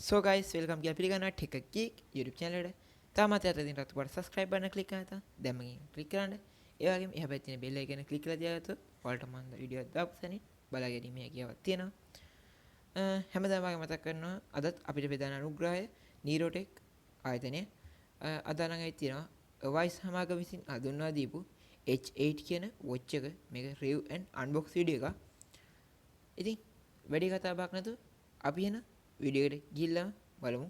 So guys, welcome to පිළිගන්නවා ටික geek YouTube channel එකට. තාමත් යට තියෙන රතු පාට subscribe button click කරලා නැත්නම් දැන් මගෙන් click කරන්න. ඒ වගේම එහා පැත්තේ තියෙන bell icon click කරලා තියාගත්තොත් ඔයාලට මම වීඩියෝ දාපු සැනින් බලා ගැනීමේ හැකියාවක් තියෙනවා. හැමදාම වගේ මතක් කරනවා අදත් අපිට බෙදාන අනුග්‍රහය NIRO Tech ආයතනය අදාළඟයි තියෙනවා. අවයි සමාගම විසින් හඳුන්වා දීපු H8 කියන watch එක මේක review and unbox video එකක්. ඉතින් වැඩි කතාවක් නැතුව අපි එන වීඩියෝ එකට ගිහිල්ලා බලමු.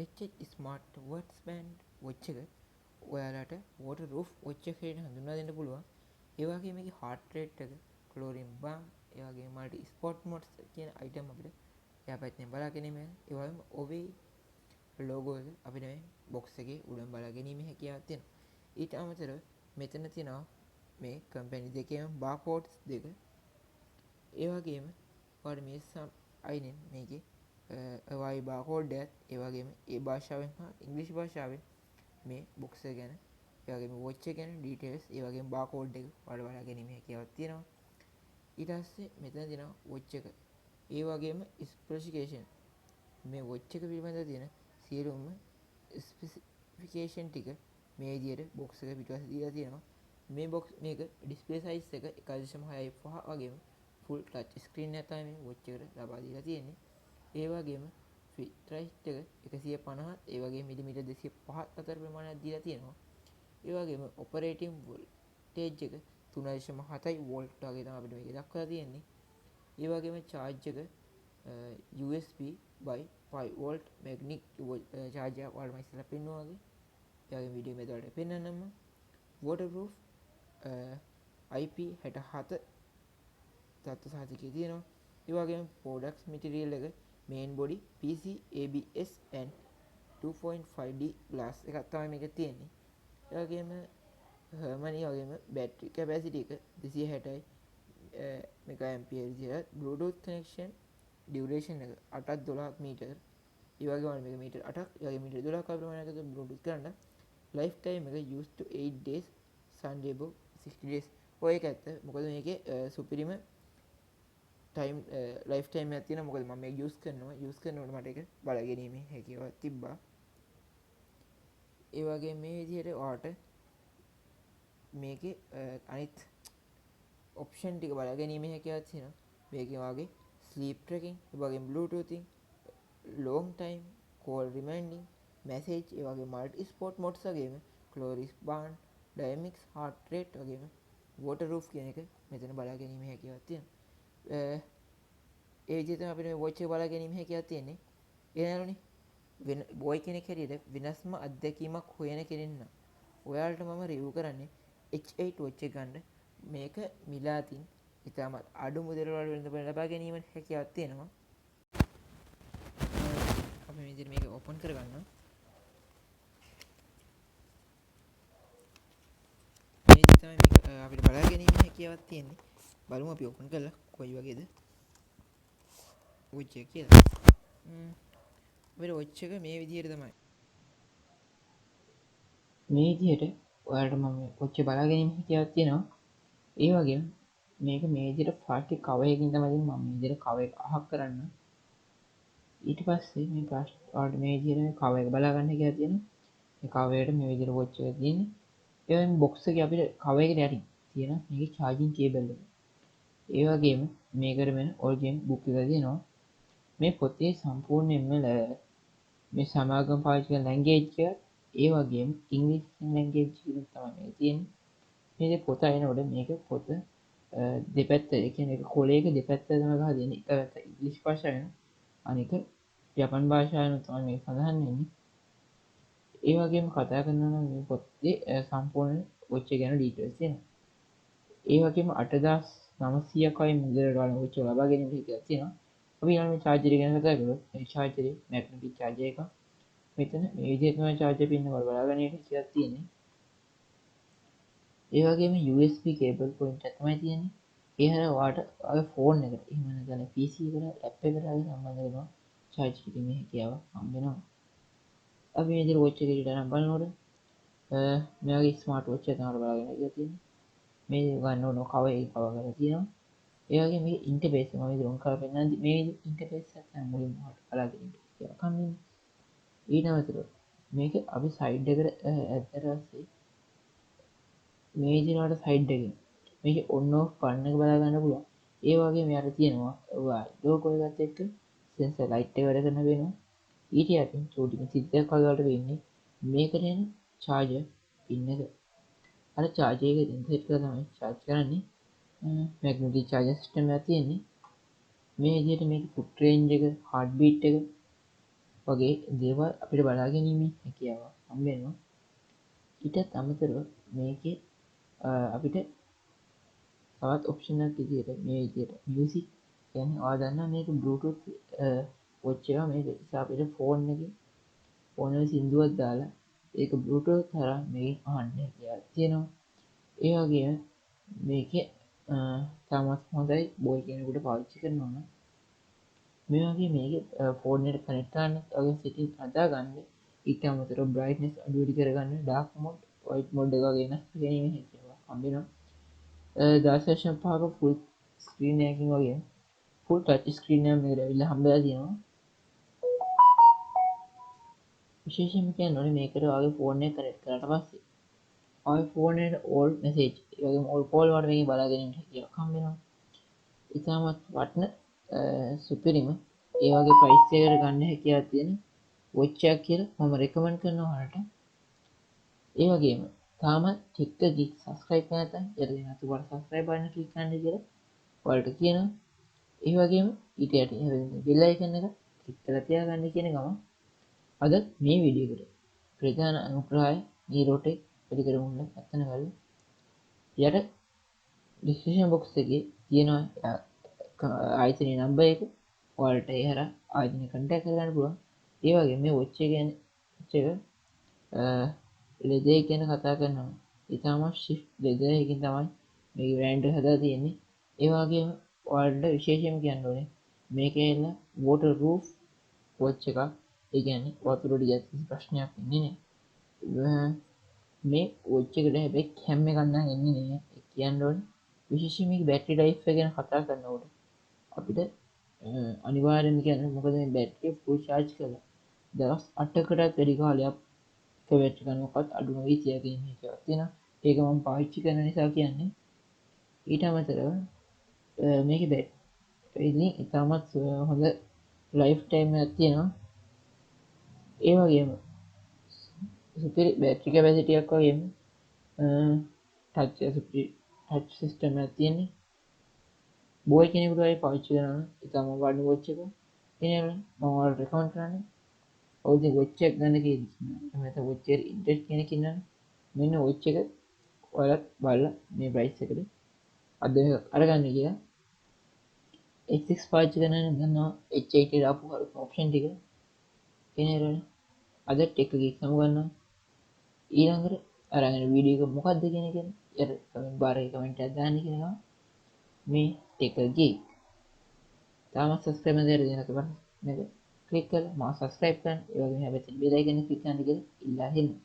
H8 smart watch band watch එක ඔයාලට water proof watch එක හැටියට හඳුන්වා දෙන්න පුළුවන්. ඒ වගේම මේකේ heart rate එක, chlorine balm, ඒ වගේම multi sport modes කියන item අපිට එහා පැත්තෙන් බලා ගැනීම. ඒ වගේම awei logo එක අපිට මේ box එකේ උඩින් බලා ගැනීමේ හැකියාවක් තියෙනවා. ඊට අමතරව මෙතන තියෙනවා මේ company දෙකේම barcodes දෙක. ඒ වගේම ඔයාලට මේ අයිනෙන් මේකේ අවයි බාකෝඩ් එකත් ඒ වගේම ඒ භාෂාවෙන් හා ඉංග්‍රීසි භාෂාවෙන් මේ බොක්ස් එක ගැන ඒ වගේම වොච් එක ගැන ඩීටේල්ස් ඒ වගේම බාකෝඩ් එක ඔයාලා බලලා ගැනීම හැකියාවක් තියෙනවා. ඊට පස්සේ මෙතන තියෙනවා වොච් එක. ඒ වගේම ස්පෙસિෆිකේෂන් මේ වොච් එක පිළිබඳව තියෙන සියලුම ස්පෙસિෆිකේෂන් ටික මේ විදිහට බොක්ස් එක පිටුපස්සේ දීලා තියෙනවා. මේ බොක්ස් මේක ඩිස්ප්ලේ සයිස් එක 1.6 වගේම ෆුල් ටච් ස්ක්‍රීන් එක තමයි මේ වොච් එකට ලබා දීලා තියෙන්නේ. ඒ වගේම ෆිට රයිට් එක 150 ඒ වගේම මිලිමීටර් 205 අතර ප්‍රමාණයක් දීලා තියෙනවා. ඒ වගේම ඔපරේටිං වෝල්ටේජ් එක 3.7 වෝල්ට් වගේ තමයි අපිට මේක දක්වලා තියෙන්නේ. ඒ වගේම charge එක USB by 5 volt magnetic charge එක වලම ඉස්සලා පෙන්වනවා වගේ. ඒ වගේම වීඩියෝ එකේ වලට පෙන්වන්නම waterproof IP67 තත්ත්ව සාධකයේ තියෙනවා. ඒ වගේම products material එක main body PC ABS and 2.5D glass එකක් තමයි මේක තියෙන්නේ. ඒ වගේම harmony වගේම battery capacity එක 260යි mega ampere විදිහට bluetooth connection duration එක 8ක් 12ක් මීටර්. ඒ වගේම මේක මීටර් 8ක් ඒ වගේ මීටර් 12ක් ප්‍රමාණයකට bluetooth කරන්න life time එක used to 8 days sunday above 60 days. ඔය එක ඇත්ත. මොකද මේකේ සුපිරිම ටයිම් ලයිෆ් ටයිම් එකක් තියෙනවා. මොකද මම මේක යූස් කරනකොට මට ඒක බලා ගැනීමේ හැකියාවක් තිබ්බා. ඒ වගේ මේ විදිහට ඔයාලට මේකේ අනිත් ඔප්ෂන් ටික බලා ගැනීමේ හැකියාවක් තියෙනවා. මේකේ වාගේ ස්ලීප් ට්‍රැකින්, ඒ වගේම බ්ලූටූතින්, ලොන්ග් ටයිම් කෝල් රිමයින්ඩින්, මැසේජ්, ඒ වගේ මල්ටි ස්පෝර්ට් මොඩ්ස් වගේම ක්ලෝරිස් බාන්, ඩයනමික්ස්, heart rate වගේම waterproof කියන එක මෙතන බලා ගැනීමේ හැකියාවක් තියෙනවා. ඒ විදිහට තමයි අපිට මේ වොච් එක බලා ගැනීම හැකියාවක් තියෙන්නේ. එනවනේ වෙන බොයි කෙනෙක් හැටියට වෙනස්ම අත්දැකීමක් හොයන කෙනෙක් නම් ඔයාලට මම රිවිව් කරන්නේ H8 වොච් එක ගන්න. මේක මිලාතින් ඉතාමත් අඩු මුදල් වල වෙළඳපොළ ලබා ගැනීමට හැකියාවක් තියෙනවා. අපි මේ විදිහට මේක ඕපන් කරගන්නවා. මේ විදිහට තමයි මේක අපිට බලා ගැනීම හැකියාවක් තියෙන්නේ. බලමු අපි ඕපන් කරලා කොයි වගේද වොච් එක කියලා. අපේ වොච් එක මේ විදිහට තමයි. මේ විදිහට ඔයාලට මම වොච් එක බලා ගැනීම හැකියාවක් තියෙනවා. ඒ වගේම මේක මේ විදිහට ප්ලාස්ටික් කවර් එකකින් තමයි දෙන්නේ. මම මේ විදිහට කවර් එක අහක් කරන්න. ඊට පස්සේ මේ ප්ලාස්ටික් ඔයාලට මේ විදිහට කවර් එක බලා ගන්න හැකියාවක් තියෙනවා. මේ කවර් එකට මේ විදිහට වොච් එක තියෙන්නේ. ඒ වගේම බොක්ස් එකේ අපිට කවර් එකට යටින් තියෙන මේකේ charging cable එක. ඒ වගේම මේකට වෙන origin book එක තියෙනවා. මේ පොතේ සම්පූර්ණයෙන්ම මේ සමාගම පාවිච්චි කරන language එක ඒ වගේම English language එක තමයි මේ තියෙන්නේ. මේක පොත අයනකොට මේක පොත දෙපැත්ත ඒ කියන්නේ කොලයක දෙපැත්ත තමයි ගහලා දෙන්නේ. එක පැත්ත ඉංග්‍රීසි භාෂාවෙන් අනික ජපන් භාෂාවෙන් තමයි මේක සඳහන් වෙන්නේ. ඒ වගේම කතා කරනවා නම් මේ පොතේ සම්පූර්ණ වොච් එක ගැන ඩීටේල්ස් තියෙනවා. ඒ වගේම 8900ක් වගේ මුදලට වඩා වොච් එක ලබා ගැනීමට හැකියාවක් තියෙනවා. අපි ඊළඟ මේ චාර්ජර් එක ගැන කතා කරමු. මේ චාර්ජරේ මැග්නටික් චාර්ජර් එකක්. මෙතන මේ විදිහට තමයි චාර්ජර් පින් එක බලා ගැනීමට හැකියාවක් තියෙන්නේ. ඒ වගේම USB කේබල් පොයින්ට් එකක් තමයි තියෙන්නේ. ඒ හැර ඔයාට ඔයාගේ ෆෝන් එකට එහෙම නැත්නම් PC එකට ලැප් එකට හරි සම්බන්ධ කරනවා චාර්ජ් කිරීමේ හැකියාව හම්බ වෙනවා. අපි මේ විදිහට වොච් එකේ ඩීටේල් බලනකොට මෙයාගේ ස්මාර්ට් වොච් එක තමයි බලාගෙන ඉඳලා තියෙන්නේ. මේ ගන්න ඕන කවර් එක කවර් කරලා තියෙනවා. ඒ වගේ මේ ඉන්ටර්ෆේස් එක මම විතර උන් කරලා පෙන්නන්නේ මේ ඉන්ටර්ෆේස් එක තමයි මුලින්ම බලාගෙන ඉන්න කියලා කන්නේ. ඊට අමතරව මේක අපි සයිඩ් එකට ඇද්දට පස්සේ මේ විදිහට සයිඩ් එකෙන් මේක ඔන් ඔෆ් කරන එක බලා ගන්න පුළුවන්. ඒ වගේ මෙයාට තියෙනවා ඔයා ලෝගෝ එකත් එක්ක සෙන්සර් ලයිට් එක වැඩ කරන වෙනවා. ඊට යටින් චූටි සිද්දයක් වගේ වලට වෙන්නේ මේකට එන චාර්ජර් පින් එක. අර චාර්ජර් එක ඉන්සර්ට් කරලා තමයි චාර්ජ් කරන්නේ. මැග්නටික් චාර්ජර් සිස්ටම් එකක් තියෙන්නේ. මේ විදිහට මේක ෆුට් රේන්ජ් එක, හાર્ට් බීට් එක වගේ දේවල් අපිට බලා ගැනීමේ හැකියාව හම්බ වෙනවා. ඊටත් අමතරව මේකේ අපිට තවත් ඔප්ෂන් එකක් විදිහට මේ විදිහට මියුසික් කියන්නේ ඔයා දන්නා මේක බ්ලූටූත් වොච් එක මේක නිසා අපිට ෆෝන් එකේ සින්දුවක් දාලා ඒක බ්ලූටූත් හරහා මේකෙන් අහන්න හැකියාවක් තියෙනවා. ඒ වගේම මේකේ තාමත් හොඳයි බෝයි කෙනෙකුට පාවිච්චි කරනවා නම් මේ වගේ මේකේ ෆෝන් එකට කනෙක්ට් කරන්න වගේ සෙටින්ග් හදාගන්න ඊට අමතරව බ්‍රයිට්නස් අඩු වැඩි කරගන්න ඩාර්ක් මොඩ් වයිට් මොඩ් එක වගේ වෙනස් කිරීමේ හැකියාවක් හම්බ වෙනවා. 10.5ක ෆුල් ස්ක්‍රීන් එකකින් වගේ ෆුල් ටච් ස්ක්‍රීන් එකක් මේකට ඇවිල්ලා හම්බෙලා තියෙනවා. විශේෂයෙන්ම කියන්න ඕනේ මේකට ඔයාගේ ෆෝන් එක කනෙක්ට් කරාට පස්සේ ඔයාගේ ෆෝන් එකට ඕල් මෙසේජ් ඒ වගේම ඕල් කෝල් වලට මේකේ බලා ගැනීමට හැකියාවක් හම්බ වෙනවා. ඉතාමත් වටින සුපිරිම ඒ වගේ ප්‍රයිස් එකකට ගන්න හැකියාවක් තියෙන වොච් එකක් කියලා මම රෙකමන්ඩ් කරනවා ඔයාලට. ඒ වගේම තාම ටික ගික් සබ්ස්ක්‍රයිබ් කරලා නැත්නම් ඊට දෙන්න තුවාල සබ්ස්ක්‍රයිබ් බටන් ක්ලික් කරන්න කියලා ඔයාලට කියනවා. ඒ වගේම ඊට යටින් බෙල් අයිකන් එක ක්ලික් කරලා තියාගන්න කියන ගමන් අද මේ වීඩියෝ එකට ප්‍රධාන අනුග්‍රහය NIRO Tech වැඩිකරමුල්ල අත්තනගල්ල යට ඩිස්ක්‍රිප්ෂන් බොක්ස් එකේ තියෙනවා ආයතනයේ නම්බර් එක ඔයාලට ඒ හරහා ආයතනය කන්ටැක්ට් කරගන්න පුළුවන්. ඒ වගේම මේ වොච් එක ගැන ලෙදර් ගැන කතා කරනවා. ඉතාලම ෂිෆ්ට් ලෙදර් එකකින් තමයි මේ බ්‍රෑන්ඩ් එක හදලා තියෙන්නේ. ඒ වගේම ඔයාලට විශේෂයෙන්ම කියන්න ඕනේ මේකේ එන වෝටර් ප්‍රූෆ් වොච් එකක්. ඒ කියන්නේ වතුරට ගියත් කිසි ප්‍රශ්නයක් වෙන්නේ නැහැ. මේ වොච් එකට හැබැයි කැම් එකක් නම් එන්නේ නැහැ. ඒ කියන්න ඕනේ විශේෂයෙන් මේක බැටරි ලයිෆ් එක ගැන කතා කරනකොට අපිට අනිවාර්යෙන්ම කියන්නේ මොකද මේ බැටරිය ෆුල් charge කරලා දවස් 8කටත් වැඩි කාලයක් බැටරි ගන්නකොත් අඩු නොවී තියාගෙන ඉන්න එකක් තියෙනවා. ඒක මම පාවිච්චි කරන නිසා කියන්නේ. ඊට අමතරව මේකේ බැටරි ඉතාමත් හොඳ ලයිෆ් ටයිම් එකක් තියෙනවා. ඒ වගේම සුපිරි බැටරි කැපැසිටි එකක් වගේම ටච් සිස්ටම් එකක් තියෙන්නේ. බෝයි කෙනෙකුට වගේ පාවිච්චි කරනවා නම් ඉතාම වටින වොච් එකක්. එනනම් මම ඔයාලට රෙකමන්ඩ් කරන්නේ ඔය වොච් එක ගන්න කීයද? එහෙම නැත්නම් වොච් එකට ඉන්ට්‍රෙස්ට් කෙනෙක් ඉන්නවා මෙන්න වොච් එක ඔයාලත් බලලා මේ ප්‍රයිස් එකට අද අරගන්න කියලා. X6 පාවිච්චි කරන ගන්නවා H8 දාපු ඔප්ෂන් ටික. එනරන අද ටෙක් ගීක් සමු ගන්නවා. ඊළඟට අරගෙන වීඩියෝ එක මොකක්ද කියන එක යට කමෙන්ට් බාර් එකේ කමෙන්ට් එකක් දාන්න කියනවා. මේ ටෙක් ගීක් තාමත් සබ්ස්ක්‍රයිබ් නැතිව දෙනක බලන්න මේක ක්ලික් කරලා මාව සබ්ස්ක්‍රයිබ් කරන්න. ඒ වගේම හැබැයි බෙල් අයිකන් එක ක්ලික් කරන්න කියලා ඉල්ලා හිටින්න.